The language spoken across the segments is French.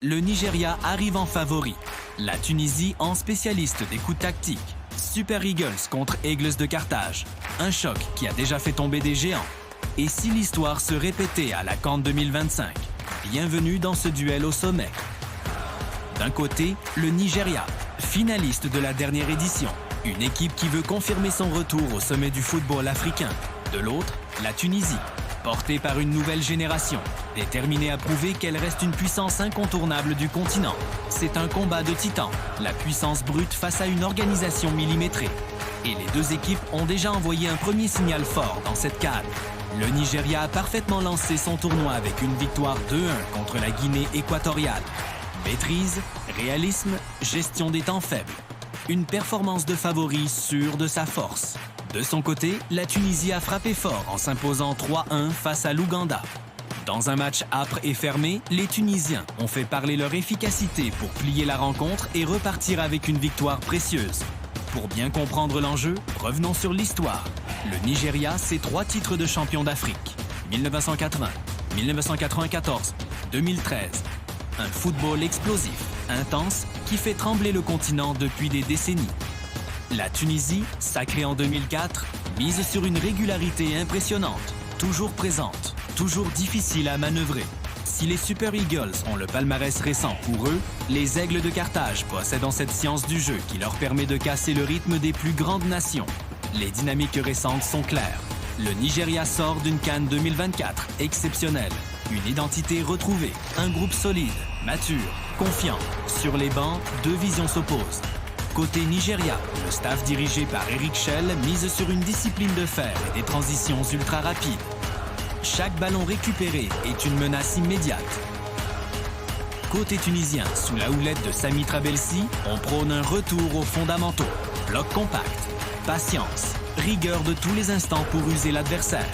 le Nigeria arrive en favori. La Tunisie en spécialiste des coups tactiques. Super Eagles contre Aigles de Carthage. Un choc qui a déjà fait tomber des géants. Et si l'histoire se répétait à la CAN 2025? Bienvenue dans ce duel au sommet. D'un côté, le Nigeria, finaliste de la dernière édition. Une équipe qui veut confirmer son retour au sommet du football africain. De l'autre, la Tunisie, portée par une nouvelle génération, déterminée à prouver qu'elle reste une puissance incontournable du continent. C'est un combat de titans, la puissance brute face à une organisation millimétrée. Et les deux équipes ont déjà envoyé un premier signal fort dans cette CAN. Le Nigeria a parfaitement lancé son tournoi avec une victoire 2-1 contre la Guinée équatoriale. Maîtrise, réalisme, gestion des temps faibles. Une performance de favori sûre de sa force. De son côté, la Tunisie a frappé fort en s'imposant 3-1 face à l'Ouganda. Dans un match âpre et fermé, les Tunisiens ont fait parler leur efficacité pour plier la rencontre et repartir avec une victoire précieuse. Pour bien comprendre l'enjeu, revenons sur l'histoire. Le Nigeria, c'est 3 titres de champion d'Afrique. 1980, 1994, 2013. Un football explosif, intense, qui fait trembler le continent depuis des décennies. La Tunisie, sacrée en 2004, mise sur une régularité impressionnante, toujours présente, toujours difficile à manœuvrer. Si les Super Eagles ont le palmarès récent pour eux, les Aigles de Carthage possèdent cette science du jeu qui leur permet de casser le rythme des plus grandes nations. Les dynamiques récentes sont claires. Le Nigeria sort d'une CAN 2024 exceptionnelle. Une identité retrouvée, un groupe solide, mature, confiant. Sur les bancs, 2 visions s'opposent. Côté Nigeria, le staff dirigé par Eric Schell mise sur une discipline de fer et des transitions ultra rapides. Chaque ballon récupéré est une menace immédiate. Côté tunisien, sous la houlette de Sami Trabelsi, on prône un retour aux fondamentaux. Bloc compact, patience, rigueur de tous les instants pour user l'adversaire.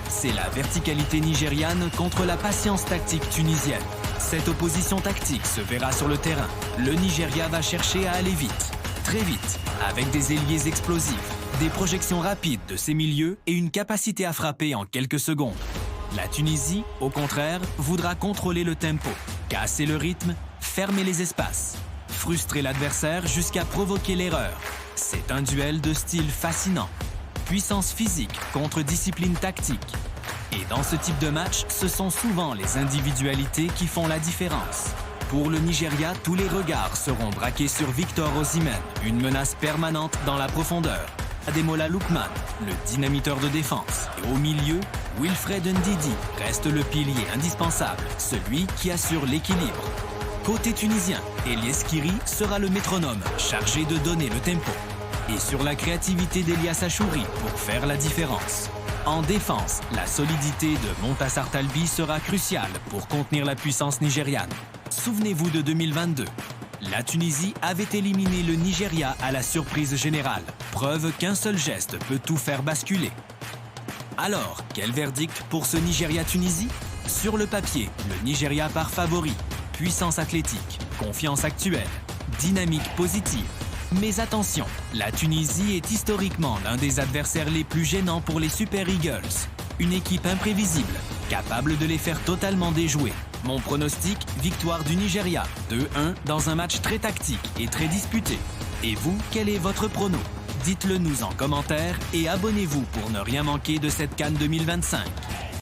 C'est la verticalité nigériane contre la patience tactique tunisienne. Cette opposition tactique se verra sur le terrain. Le Nigeria va chercher à aller vite, très vite, avec des ailiers explosifs, des projections rapides de ses milieux et une capacité à frapper en quelques secondes. La Tunisie, au contraire, voudra contrôler le tempo, casser le rythme, fermer les espaces, frustrer l'adversaire jusqu'à provoquer l'erreur. C'est un duel de style fascinant. Puissance physique contre discipline tactique. Et dans ce type de match, ce sont souvent les individualités qui font la différence. Pour le Nigeria, tous les regards seront braqués sur Victor Osimhen, une menace permanente dans la profondeur. Ademola Lookman, le dynamiteur de défense. Et au milieu, Wilfred Ndidi reste le pilier indispensable, celui qui assure l'équilibre. Côté tunisien, Elias Kiri sera le métronome chargé de donner le tempo. Et sur la créativité d'Elias Achouri pour faire la différence. En défense, la solidité de Montassar Talbi sera cruciale pour contenir la puissance nigériane. Souvenez-vous de 2022. La Tunisie avait éliminé le Nigeria à la surprise générale, preuve qu'un seul geste peut tout faire basculer. Alors, quel verdict pour ce Nigeria-Tunisie? Sur le papier, le Nigeria part favori. Puissance athlétique, confiance actuelle, dynamique positive. Mais attention, la Tunisie est historiquement l'un des adversaires les plus gênants pour les Super Eagles. Une équipe imprévisible, capable de les faire totalement déjouer. Mon pronostic, victoire du Nigeria, 2-1 dans un match très tactique et très disputé. Et vous, quel est votre prono? Dites-le nous en commentaire et abonnez-vous pour ne rien manquer de cette CAN 2025.